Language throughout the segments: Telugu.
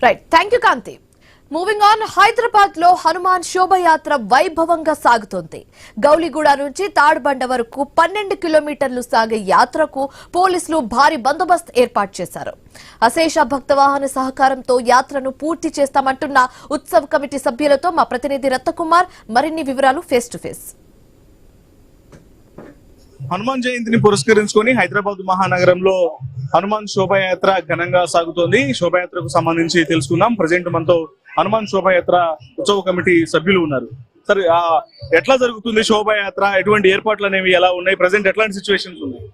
Right, thank you Kanthi. Moving on, Hyderabad లో హనుమాన్ శోభయాత్ర వైభవంగా సాగుతోంది. గౌలిగూడ నుంచి తాడ్బండ వరకు 12 కిలోమీటర్లు సాగే యాత్రకు పోలీసులు భారీ బందోబస్తు ఏర్పాటు చేశారు. అశేష భక్తవాహన సహకారంతో యాత్రను పూర్తి చేస్తామంటున్న ఉత్సవ్ కమిటీ సభ్యులతో మా ప్రతినిధి రత్నకుమార్ మరిన్ని వివరాలు ఫేస్ టు ఫేస్. హనుమాన్ జయంతిని పురస్కరించుకొని హైదరాబాద్ మహానగరంలో హనుమాన్ శోభయాత్ర ఘనంగా సాగుతోంది. శోభయాత్రకు సంబంధించి తెలుసుకుందాం. ప్రజెంట్ మనతో హనుమాన్ శోభయాత్ర ఉత్సవ కమిటీ సభ్యులు ఉన్నారు. సరే, ఎట్లా జరుగుతుంది శోభయాత్ర? ఎటువంటి ఏర్పాట్లు అనేవి ఎలా ఉన్నాయి? ప్రజెంట్ ఎట్లాంటి సిచ్యువేషన్స్ ఉన్నాయి?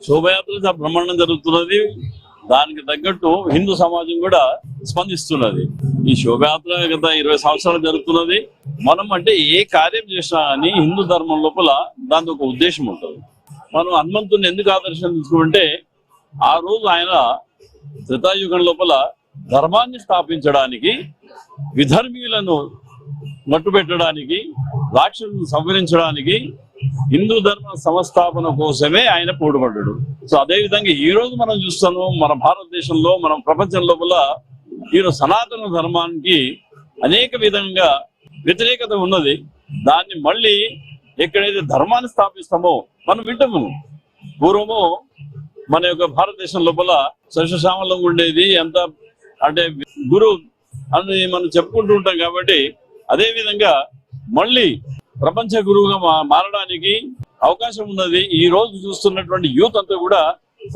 శోభయాత్ర చాలా బ్రహ్మాండం జరుగుతున్నది. దానికి తగ్గట్టు హిందూ సమాజం కూడా స్పందిస్తున్నది. ఈ శోభయాత్ర గత 20 సంవత్సరాలు జరుగుతున్నది. మనం అంటే ఏ కార్యం చేసినా కానీ హిందూ ధర్మం లోపల దానికి ఒక ఉద్దేశం ఉంటుంది. మనం హనుమంతుని ఎందుకు ఆదర్శం తీసుకుంటే ఆ రోజు ఆయన త్రేతాయుగం లోపల ధర్మాన్ని స్థాపించడానికి, విధర్మీయులను మట్టుబెట్టడానికి, రాక్షసులను సంహరించడానికి, హిందూ ధర్మ సంస్థాపన కోసమే ఆయన పోటుపడ్డాడు. సో అదే విధంగా ఈ రోజు మనం చూస్తున్నాం, మన భారతదేశంలో, మన ప్రపంచం లోపల ఈరోజు సనాతన ధర్మానికి అనేక విధంగా వ్యతిరేకత ఉన్నది. దాన్ని మళ్ళీ ఎక్కడైతే ధర్మాన్ని స్థాపిస్తామో మనం వింటాము. పూర్వము మన యొక్క భారతదేశం లోపల సస్యశ్యామలంగా ఉండేది, ఎంత అంటే గురు అని మనం చెప్పుకుంటూ ఉంటాం. కాబట్టి అదే విధంగా మళ్ళీ ప్రపంచ గురువుగా మారడానికి అవకాశం ఉన్నది. ఈ రోజు చూస్తున్నటువంటి యూత్ అంతా కూడా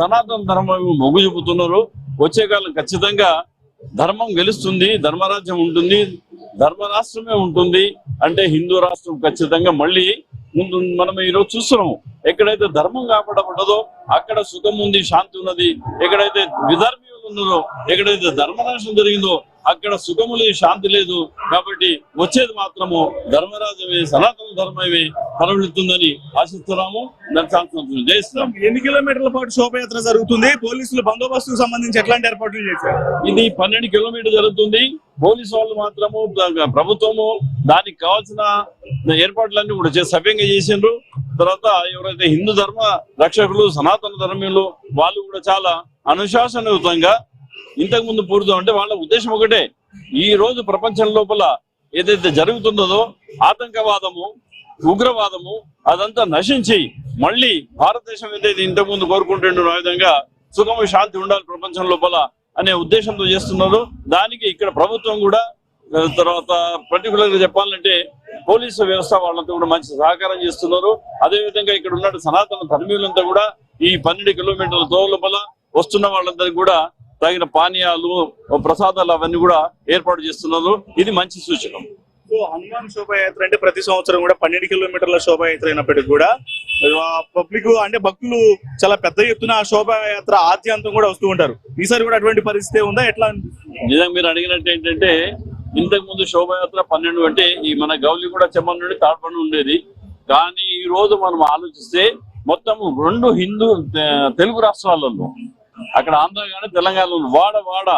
సనాతన ధర్మం మొగ్గు చూపుతున్నారు. వచ్చే కాలం ఖచ్చితంగా ధర్మం గెలుస్తుంది, ధర్మరాజ్యం ఉంటుంది, ధర్మరాష్ట్రమే ఉంటుంది. అంటే హిందూ రాష్ట్రం ఖచ్చితంగా మళ్ళీ ముందు మనం ఈరోజు చూస్తున్నాము. ఎక్కడైతే ధర్మం కాపాడబడ్డదో అక్కడ సుఖం ఉంది, శాంతి ఉన్నది. ఎక్కడైతే విధర్మీయులు ఉన్నారో, ఎక్కడైతే ధర్మనాశనం జరిగిందో అక్కడ సుఖము లేదు, శాంతి లేదు. కాబట్టి వచ్చేది మాత్రము ధర్మరాజమే, సనాతన ధర్మమే పరవెళ్తుందని ఆశిస్తున్నాము. జయిస్తున్నాం. ఎన్ని కిలోమీటర్ల పాటు శోభయాత్ర జరుగుతుంది? పోలీసులు బందోబస్తుకు సంబంధించి ఎట్లాంటి ఏర్పాట్లు చేశారు? ఇది 12 కిలోమీటర్లు జరుగుతుంది. పోలీసు వాళ్ళు మాత్రము, ప్రభుత్వము దానికి కావాల్సిన ఏర్పాట్లన్నీ కూడా సవ్యంగా చేసిండ్రు. తర్వాత ఎవరైతే హిందూ ధర్మ రక్షకులు, సనాతన ధర్మీయులు వాళ్ళు కూడా చాలా అనుశాసనయుతంగా ఇంతకు ముందు పూర్తి అంటే వాళ్ళ ఉద్దేశం ఒకటే, ఈ రోజు ప్రపంచం లోపల ఏదైతే జరుగుతున్నదో ఆతంకవాదము, ఉగ్రవాదము అదంతా నశించి మళ్ళీ భారతదేశం ఏదైతే ఇంతకు ముందు కోరుకుంటుండో ఆ విధంగా సుఖము, శాంతి ఉండాలి ప్రపంచం లోపల అనే ఉద్దేశంతో చేస్తున్నారు. దానికి ఇక్కడ ప్రభుత్వం కూడా, తర్వాత పర్టికులర్ గా చెప్పాలంటే పోలీసు వ్యవస్థ వాళ్ళంతా కూడా మంచి సహకారం చేస్తున్నారు. అదేవిధంగా ఇక్కడ ఉన్న సనాతన ధర్మీయులంతా కూడా ఈ 12 కిలోమీటర్ల దూరం లోపల వస్తున్న వాళ్ళందరికీ కూడా తగిన పానీయాలు, ప్రసాదాలు అవన్నీ కూడా ఏర్పాటు చేస్తున్నారు. ఇది మంచి సూచకం. సో హనుమాన్ శోభయాత్ర అంటే ప్రతి సంవత్సరం కూడా 12 కిలోమీటర్ల శోభయాత్ర అయినప్పటికీ కూడా పబ్లిక్ అంటే భక్తులు చాలా పెద్ద ఎత్తున ఆ శోభయాత్ర ఆద్యంతం కూడా వస్తూ ఉంటారు. ఈసారి కూడా అటువంటి పరిస్థితి ఉందా? ఎట్లా? నిజంగా మీరు అడిగినట్టు ఏంటంటే ఇంతకు ముందు శోభయాత్ర 12 అంటే ఈ మన గౌలిగూడ చెమ్మన్ నుండి తాడ్బండ ఉండేది. కానీ ఈ రోజు మనం ఆలోచిస్తే మొత్తం 2 హిందూ తెలుగు రాష్ట్రాలలో, అక్కడ ఆంధ్ర కానీ తెలంగాణలో వాడ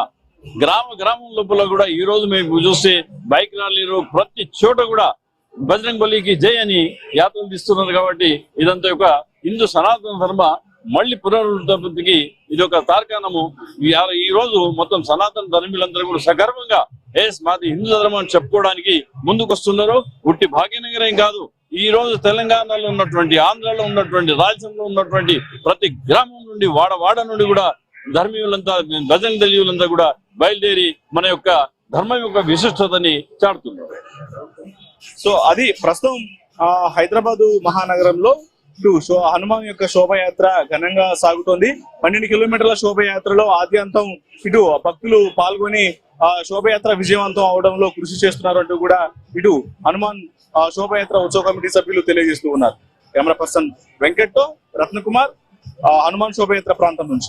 గ్రామం లోపల కూడా ఈ రోజు మేము చూస్తే బైక్ ర్యాలీలు ప్రతి చోట కూడా బజరంగ్ బలికి జై అని యాత్రలు తీస్తున్నారు. కాబట్టి ఇదంతా ఒక హిందూ సనాతన ధర్మ మళ్ళీ పునరుద్ధరణకి ఇది ఒక తార్కాణము. ఈ రోజు మొత్తం సనాతన ధర్మీయులందరూ కూడా సగర్వంగా మాది హిందూ ధర్మం చెప్పుకోవడానికి ముందుకు వస్తున్నారు. ఉట్టి భాగ్యనగరం కాదు, ఈ రోజు తెలంగాణలో ఉన్నటువంటి, ఆంధ్రాలో ఉన్నటువంటి, రాయలసీమలో ఉన్నటువంటి ప్రతి గ్రామం నుండి, వాడ నుండి కూడా ధర్మీయులంతా, భజన దళీయులంతా కూడా బయలుదేరి మన యొక్క ధర్మం యొక్క విశిష్టతని చాటుతున్నారు. సో అది ప్రస్తుతం హైదరాబాదు మహానగరంలో హనుమాన్ యొక్క శోభయాత్ర ఘనంగా సాగుతోంది. 12 కిలోమీటర్ల శోభయాత్రలో ఆద్యంతం ఇటు భక్తులు పాల్గొని శోభయాత్ర విజయవంతం అవడంలో కృషి చేస్తున్నారు అంటూ కూడా ఇటు హనుమాన్ శోభయాత్ర ఉత్సవ కమిటీ సభ్యులు తెలియజేస్తూ ఉన్నారు. కెమెరా పర్సన్ వెంకట్ తో రత్నకుమార్, హనుమాన్ శోభయాత్ర ప్రాంతం నుంచి.